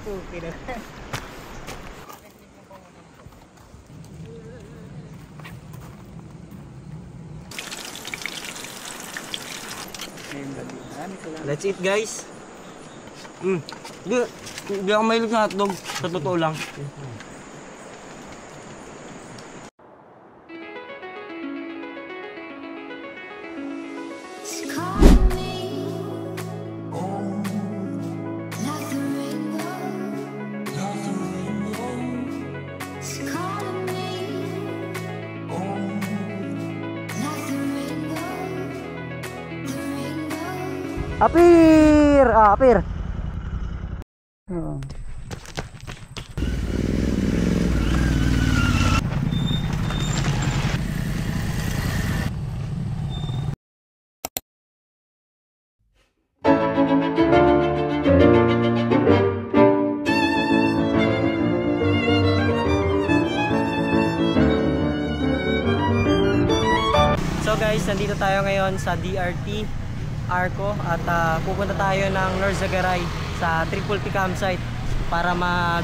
Okay na. That's it, guys. Hindi ako mahilig sa hotdog, sa totoo lang. Apir! Ah, apir. So guys, nandito tayo ngayon sa DRT Arco at pupunta tayo ng Norzagaray sa Triple P campsite para mag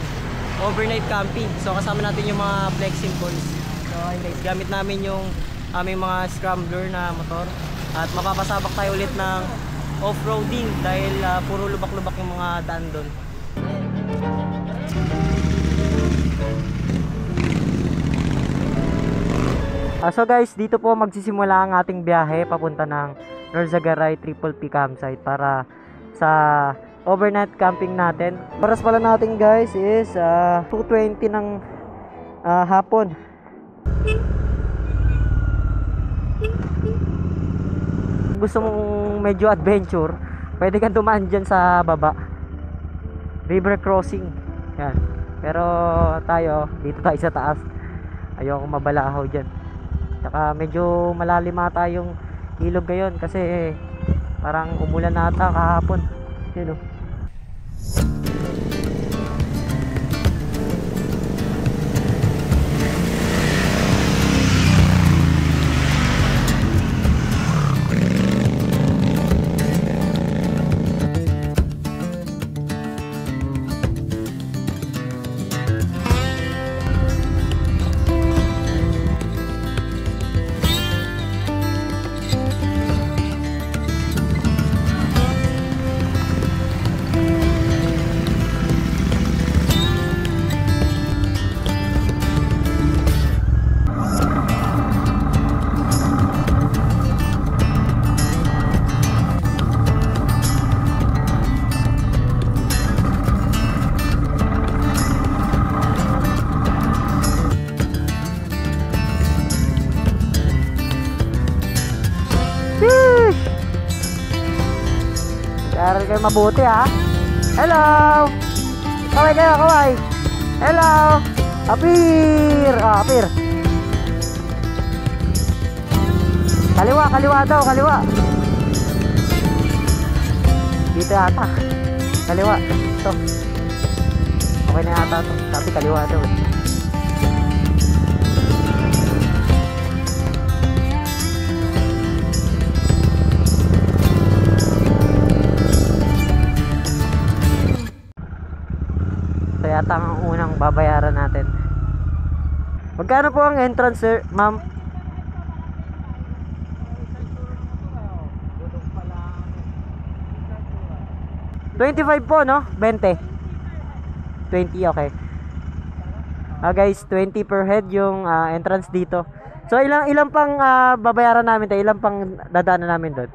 overnight camping. So kasama natin yung mga Flexing boys. So ayun guys, gamit namin yung aming mga scrambler na motor at mapapasabak tayo ulit ng off-roading dahil puro lubak-lubak yung mga daan doon. So guys, dito po magsisimula ang ating biyahe papunta ng Norzagaray Triple P campsite para sa overnight camping natin. Oras pala natin guys is 2:20 ng hapon. Gusto mong medyo adventure, pwede kang dumaan dyan sa baba, river crossing yan. Pero tayo dito tayo sa taas, ayoko mabalahaw dyan. Saka medyo malalim ata yung ilog ngayon kasi parang umulan na ata kahapon. Yun o. Aral kayo mabuti ha. Hello. Kaway kayo, kaway. Hello. Apir. Ah, apir. Kaliwa, kaliwa daw, kaliwa. Dito ata. Kaliwa. Ito. Okay na ata ito. Tapi kaliwa daw. Yata ang unang babayaran natin. Magkano po ang entrance, sir, ma'am? 25 po, no? 20. 20, okay. Guys, 20 per head yung entrance dito. So ilang pang babayaran namin tayo? Ilang pang dadaanan namin doon?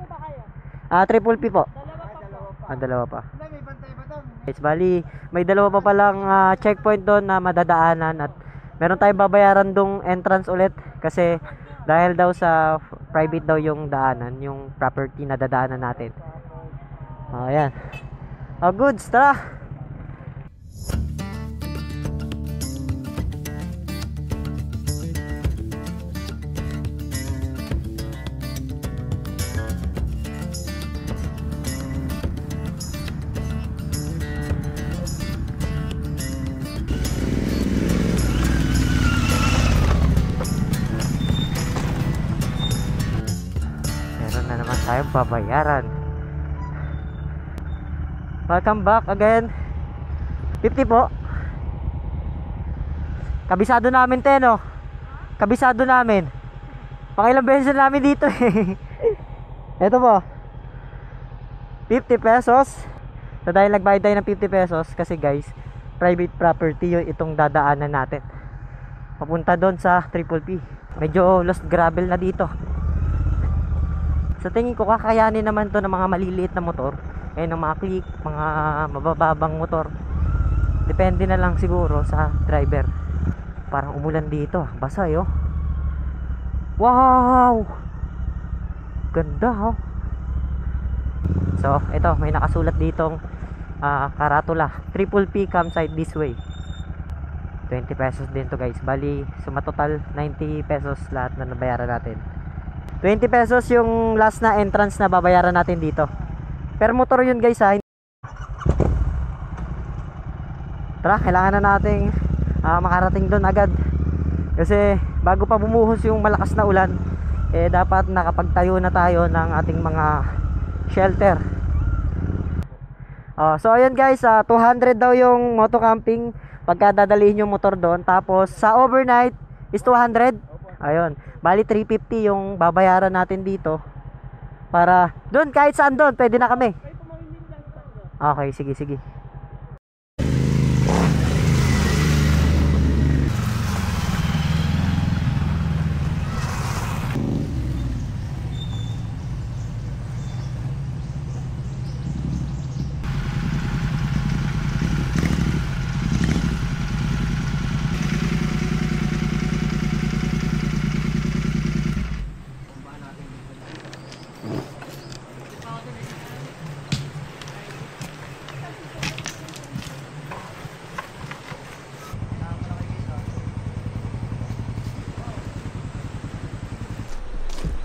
Triple P po. Dalawa pa. Guys, bali, may dalawa pa palang checkpoint doon na madadaanan at meron tayong babayaran dong entrance ulit kasi dahil daw sa private daw yung daanan, yung property na dadaanan natin. Ayan. Goods, tara! Tayong babayaran. Welcome back again. 50 po. Kabisado namin no. Kabisado namin. Pangilang beses na namin dito eh. Ito po. 50 pesos. So dahil nagbayad tayo ng 50 pesos kasi guys, private property yung itong dadaanan natin. Papunta doon sa Triple P. Medyo lost gravel na dito. Sa tingin ko kakayanin naman to ng mga maliliit na motor. Ng mga click, mga mabababang motor. Depende na lang siguro sa driver. Parang umulan dito. Basa yo. Wow! Ganda oh. So, ito, may nakasulat ditong karatula. Triple P campsite this way. 20 pesos din to guys. Bali, sumatotal 90 pesos lahat na nabayaran natin. 20 pesos yung last na entrance na babayaran natin dito. Per motor yun guys ha. Tara, kailangan na nating makarating doon agad. Kasi bago pa bumuhos yung malakas na ulan, dapat nakapagtayo na tayo ng ating mga shelter. So ayun guys, 200 daw yung moto camping pagka dadalhin yung motor doon. Tapos sa overnight is 200. Ayun, bali 350 yung babayaran natin dito. Para doon, kahit saan doon, pwede na kami. Okay, sige, sige.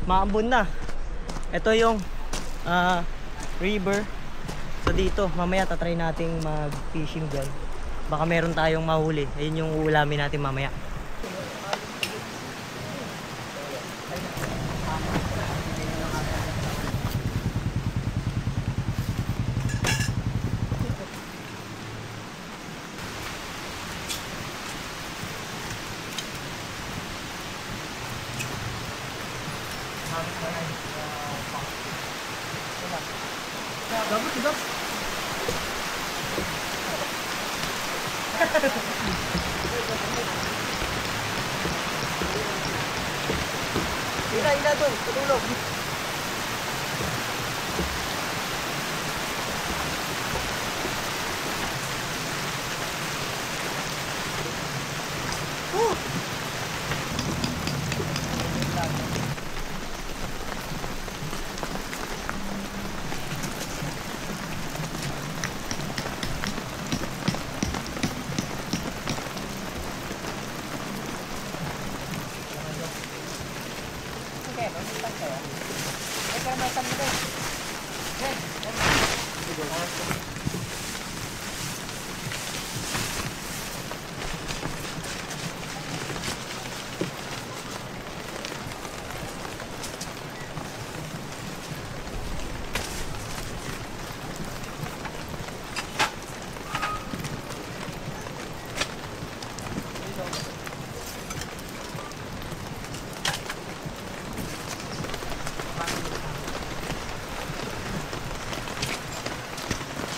Maambon na. Ito yung river. So dito, mamaya tatry nating mag fishing dyan. Baka meron tayong mahuli. Ayun yung uulamin natin mamaya. Ina doon, tutulog.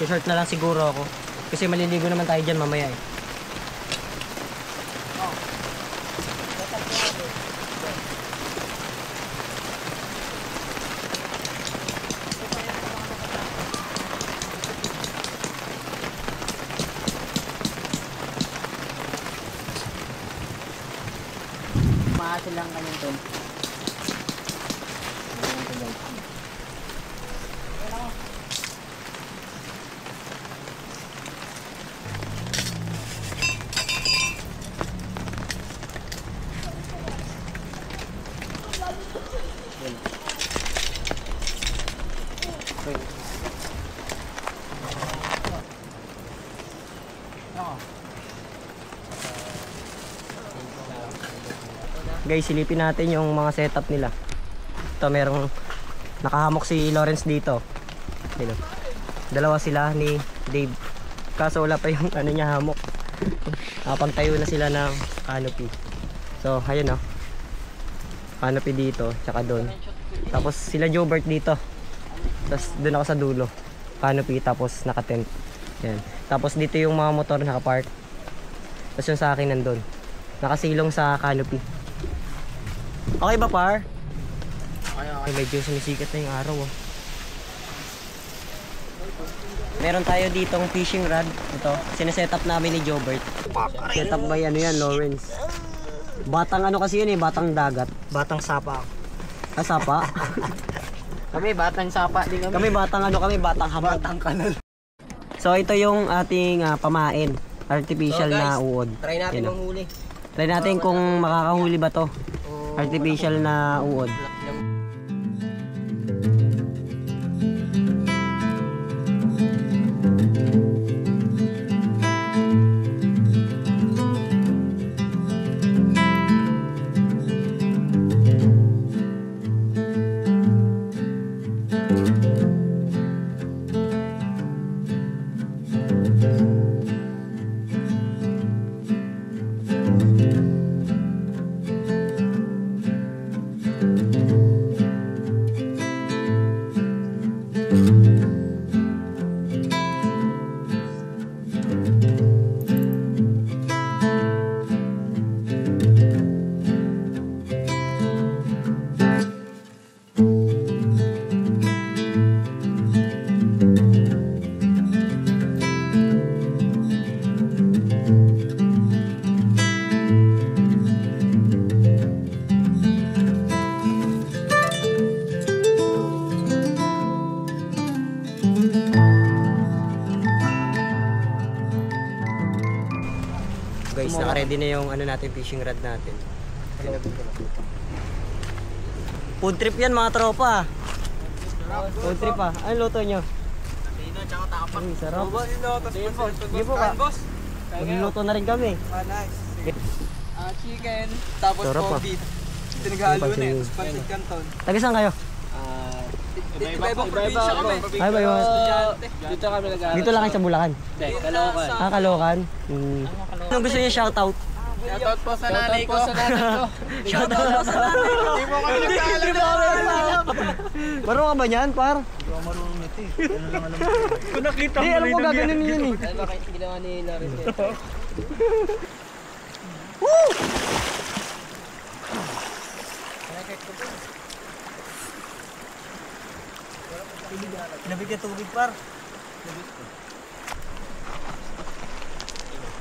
Short na lang siguro ako. Kasi maliligo naman tayo dyan mamaya eh. Maasin lang kami ito. Guys, silipin natin yung mga setup nila. Ito, merong nakahamok si Lawrence dito. Dalawa sila ni Dave. Kaso wala pa yung ano niya, hammock. Nakapagtayo na sila ng canopy. So, ayun oh. Canopy dito, tsaka doon. Tapos sila Jobert dito. Tapos doon ako sa dulo. Canopy, tapos naka-tent. Yan. Tapos dito yung mga motor naka-park. Tapos yung sa akin nandun. Nakasilong sa canopy. Okay ba, par? Okay, medyo sumisikat na yung araw oh. Meron tayo ditong fishing rod. Ito, sineset up namin ni Jobert. Set up by ano yan, Lawrence. Batang ano kasi yun eh, batang dagat. Batang sapa. Ah, sapa? Kami, batang sapa din kami. Kami batang ano kami, batang hamat. Batang kanal. So ito yung ating pamain. Artificial na uod. Try natin Yan, oh. manghuli. Try natin kung makakahuli ba to. Artificial na uod. Guys, naka-ready na yung ano natin, fishing rod natin. Food trip yan mga tropa. Food trip ah. Ano luto nyo? Pino tsaka takapag. Ay, sarap. Sige po ka. Magluluto na rin kami. Nice. Chicken, tapos Sarap, ah. beef. Tinagalo na Pansin. eh. Pansit canton. Taga saan kayo? Iba-ibang probinsya kami. Ay ba yun? Dito kami nag-aaral. Dito lang kayo sa Bulacan. Hindi, Caloocan. Ah, Caloocan. Anong gusto niyo shoutout? Shoutout po sa nanay ko. Shoutout po sa nanay ko. Hindi mo kami nag-aaral. Marunong ka ba niyan, par? Hindi ako marunong nito eh. Ano lang alam ko. Kung nakita Hindi, alam ko gaganin yun eh. Ano kayo ginawa ni Laris eh. Woo! Labig na tubig, par.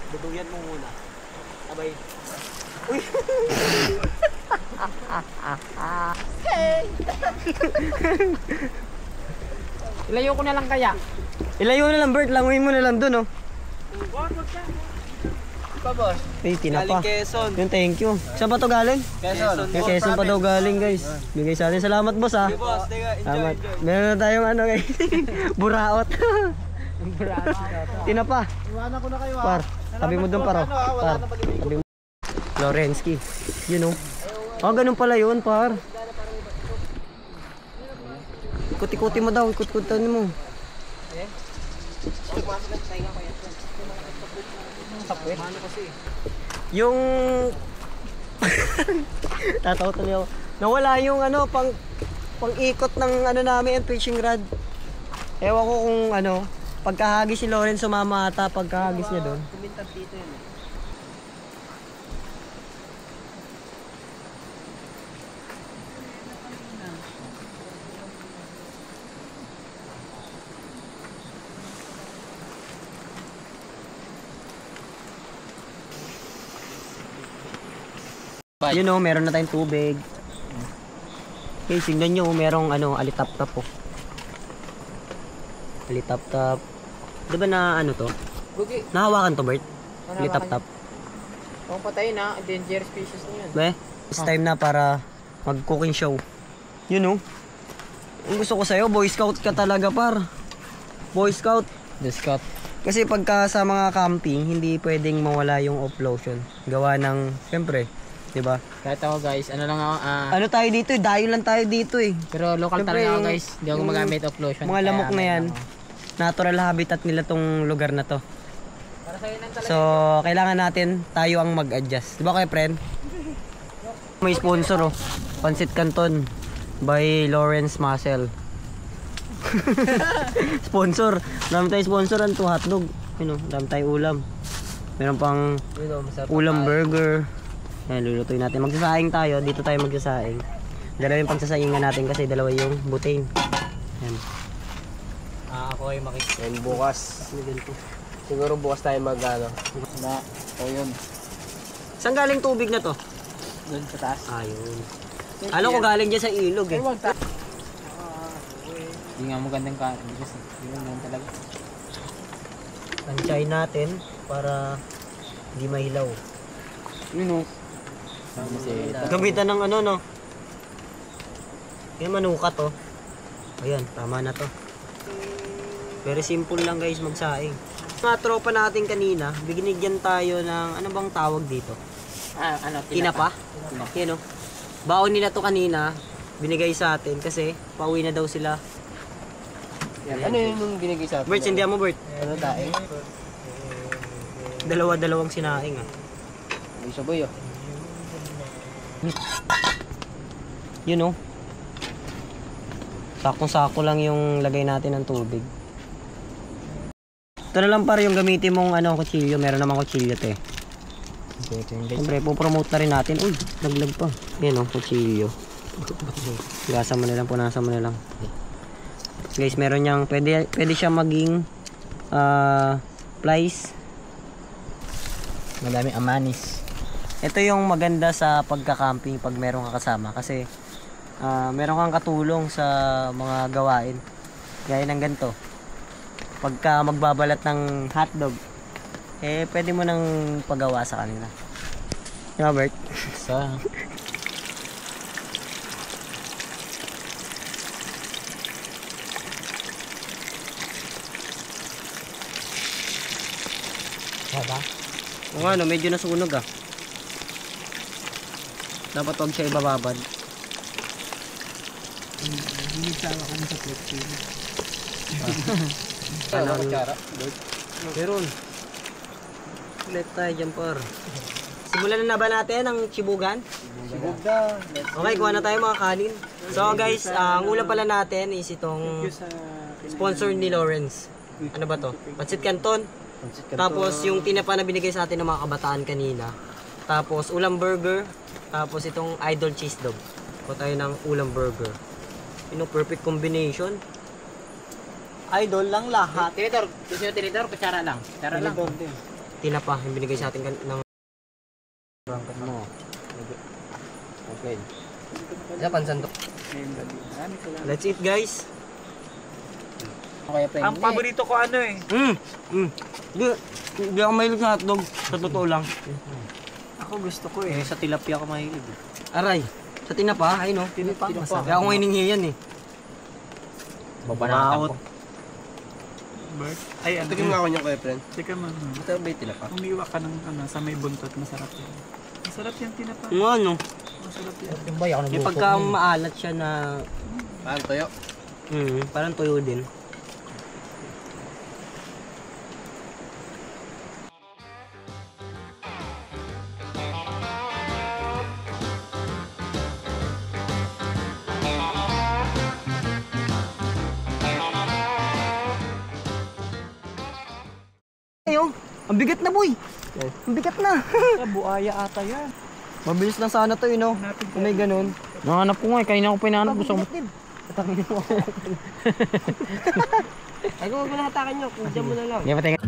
Duduyan mo muna. Abay. Uy! Ilayo ko na lang kaya. Ilayo na lang, Bert. Languin mo na lang dun, oh. Pa boss. Ay, tinapa. Galing Quezon. Yun, thank you. Saan ba to galing? Quezon. Yung Quezon pa daw galing, guys. Bigay sa atin. Salamat, boss, ha. Sige boss, teka, enjoy, Salamat. enjoy. Meron na tayong ano, guys. Buraot. Tinapa. Iwanan ko na kayo Par, tabi mo dun, par. Par, tabi mo. Lorensky. Yun, oh. Oh, ganun pala yun, par. Ikot-ikuti mo daw. Ikot-ikutan mo. Yung tatawa tuloy ako. Nawala yung ano pang-ikot ng ano namin yung fishing rod. Ewan ko kung ano, pagkahagis si Lorenz sumama ata pagkahagis niya doon. Kumintag dito yun eh. You know, meron na tayong tubig. Okay, tingnan nyo, merong ano, alitap-tap po. Alitap-tap. Di ba na ano to? Bugi. Nahawakan to, Bert? Alitap-tap. Kung patayin na, endangered species na yun. Be, it's time na para mag-cooking show. You know? Ang gusto ko sa'yo, Boy Scout ka talaga, par. Boy Scout. Discount. Kasi pagka sa mga camping, hindi pwedeng mawala yung off-lotion. Gawa ng, siyempre, diba? Kahit ako guys, ano lang ako, Ano tayo dito eh, dayo lang tayo dito eh. pero local Siyempre, talaga ako yung- guys. Hindi ako yung magamit of lotion. Mga lamok na yan, ano. natural habitat nila tong lugar na to. So, kailangan natin tayo ang mag-adjust. Di ba kayo, friend? May sponsor, oh. Pancit Canton by Lawrence Muscle. Sponsor. Dami tayo sponsor. Ang hotdog. Dami tayo ulam. Meron pang ulam burger. Ayan, lulutuin natin. Magsasaing tayo. Dito tayo magsasaing. Dalawa yung pagsasaingan natin kasi dalawa yung butane. Ayan. Ako ay And bukas. Siguro bukas tayo mag-ano. O yun. Saan galing tubig na to? Doon sa taas. Ayun. Alam ko galing dyan sa ilog eh. Hindi nga magandang ka. Hindi kasi. Hindi lang talaga. Tansyahin natin para hindi mahilaw. Yun o. Gamitan ng ano, no? Yan, manukat, oh. Ayan, tama na to. Very simple lang, guys, magsaing. Mga tropa natin kanina, binigyan tayo ng, ano bang tawag dito? Tinapa? Yan, oh. Baon nila to kanina, binigay sa atin kasi pauwi na daw sila. Ano yun yung binigay sa atin? Bert, sindihan mo, Bert. Ano tayo? Dalawa-dalawang sinaing, ah. May saboy oh. Yun, oh. Sakong-sako lang yung lagay natin ng tubig. Ito na lang para yung gamitin mong kutsilyo. Meron namang kutsilyo, te. Siyempre, pupromote na rin natin. Uy, laglag pa. Yan, oh, kutsilyo. Gasa mo na lang, punasan mo na lang. Guys, meron niyang, pwede siya maging plies. Madaming amanis. Ito yung maganda sa pagka-camping pag meron ka kasama kasi meron kang katulong sa mga gawain. Gaya ng ganito. Pagka magbabalat ng hotdog, pwede mo nang pagawa sa kanila. Robert? Sa... Ba? O nga, medyo nasunog ah. Dapat huwag siya ibababad. Hindi sawa ka sa plate. Ano? Meron. Ulit tayo, jumper. Simulan na ba natin ang chibugan? Sibog na. Okay, kuha na tayo mga kanin. So guys, ang ulam pala natin is itong sponsor ni Lawrence. Ano ba to? Pancit Canton. Tapos yung tinapa na binigay sa atin ng mga kabataan kanina. Tapos ulam burger. Tapos itong idol cheese dog. Kuha tayo ng ulam burger. Perfect combination. Idol lang lahat. Tinitor. Gusto nyo tinitor? Kutsara lang. Kutsara lang. Tinapa yung binigay sa atin ng mo. Okay. Isa pansandok. Let's eat, guys. Okay, Ang paborito ko Hindi ako mahilig sa hotdog. Sa totoo lang. Ako gusto ko Sa tilapia ako mahilig. Aray. Sa tinapa, ay no. Tinapa, masarap. Kaya ako hiningi yan eh. Babanatan ko. Bert? Ay, ano? Tignan nga ako niya kayo, friend. Teka man. Ito ba yung tinapa? Umiwa ka ng sa may buntot. Masarap yan. Masarap yan tinapa. Ano? Masarap yan. Yung bay ako Yung pagka maalat siya na... Parang toyo. Parang tuyo din. Ayun, ang bigat na boy. Ang bigat na. Buaya ata yan. Mabilis lang sana to, kung may ganun. Nanganap ko nga, kanina ko pinahanap. Gusto mo. Patangin mo. Ay, kung wag hatakan nyo, dyan mo na lang. Hindi, patay ka.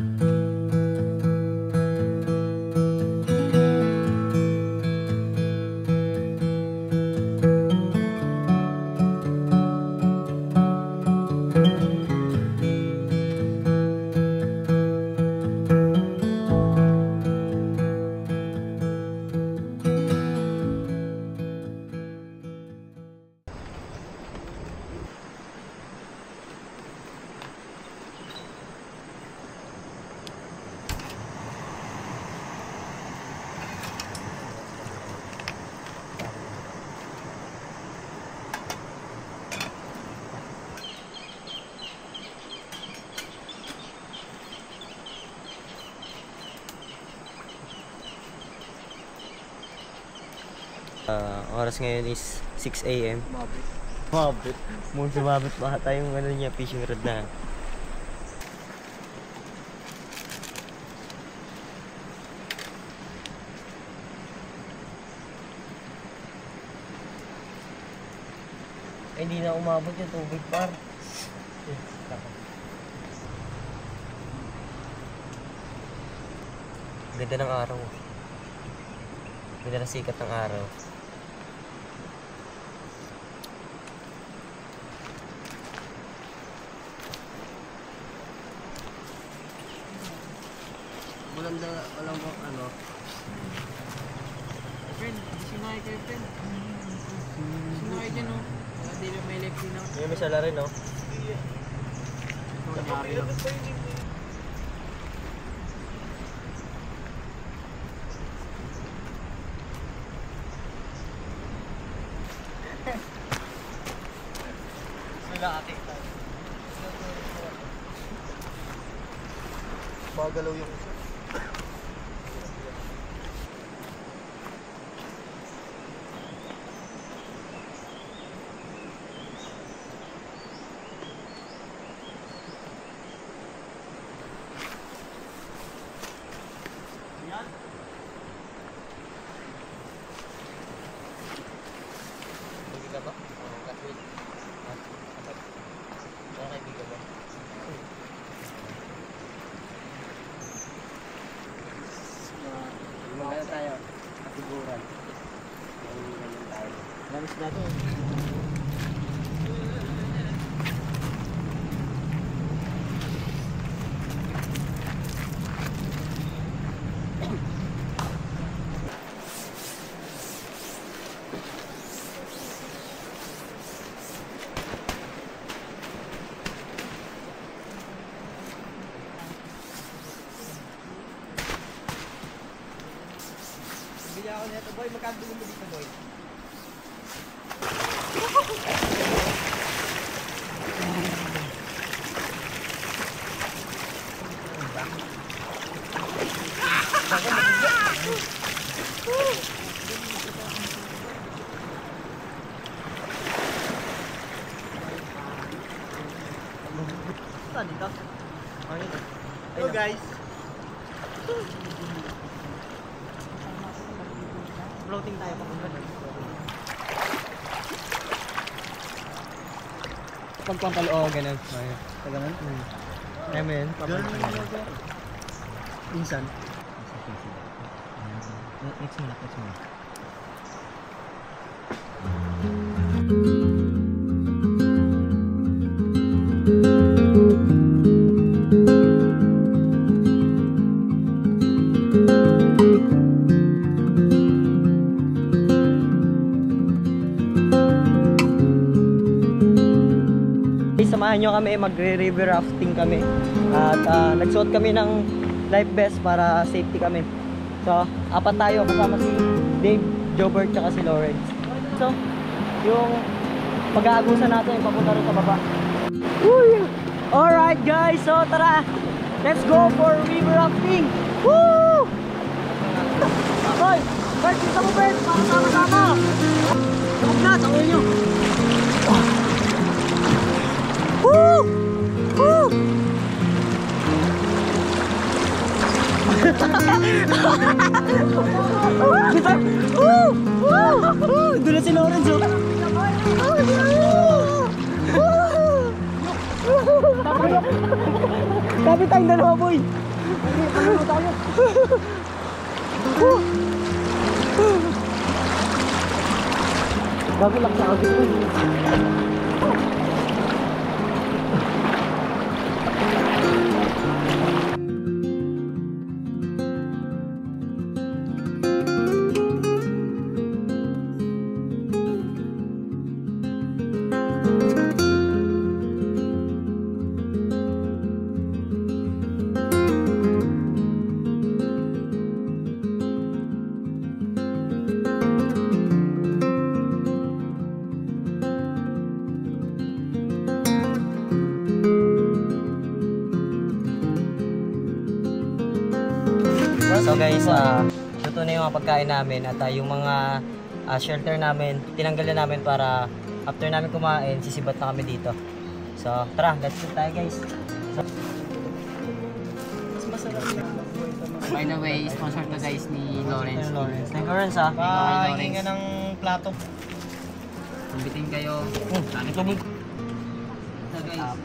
Oras ngayon is 6 AM. Mabit. Sumabit ba tayong ano niya, fishing rod na. Ay, hindi na umabot yung tubig, par. Ganda ng araw. Ganda ng sikat ng araw. Walang ano. Friend, sinakay kayo, friend. Sinakay dyan, oh. Hindi na may left din, oh. May sala rin, no? Ito, nangyari lang. Magalaw yung isa. Kaibigan ba? Katwit. Kaibigan ba? Maganda tayo. Kasiguran. Ganyan tayo. Namis natin. Bigyan ako nito, boy. Magkano mo dito, boy? Saan dito? Hello, guys. Floating tayo papunta doon. Pagpapalo, oo, ganun. Sa ganun? Amen. Minsan. Next minute. Samahan nyo kami, magre-river rafting kami. At nagsuot kami ng life vest para safety kami. So, apat tayo kasama si Dave, Jobert, tsaka si Lawrence. So, yung pag-aagusan natin yung papunta rin sa baba. Woo! Alright guys, so tara! Let's go for river rafting! Woo! Hoy! Guys, isa mo Ben! Para sama-sama! Huwag na, sa ulo nyo! Woo! Woo! Doon na si Lawrence, oh! Sabi tayong dalawa, boy! Bago lang sa akin, boy! So guys, luto na yung mga pagkain namin at yung mga shelter namin. Tinanggal na namin para after namin kumain, sisibat na kami dito. So, tara, let's go tayo guys. So, mas masarap na. By the way, sponsor to guys ni Lawrence. Lawrence. Thank you, Lawrence ha. Lawrence. Ka ng plato. Kumbitin kayo. Ito mo. So guys,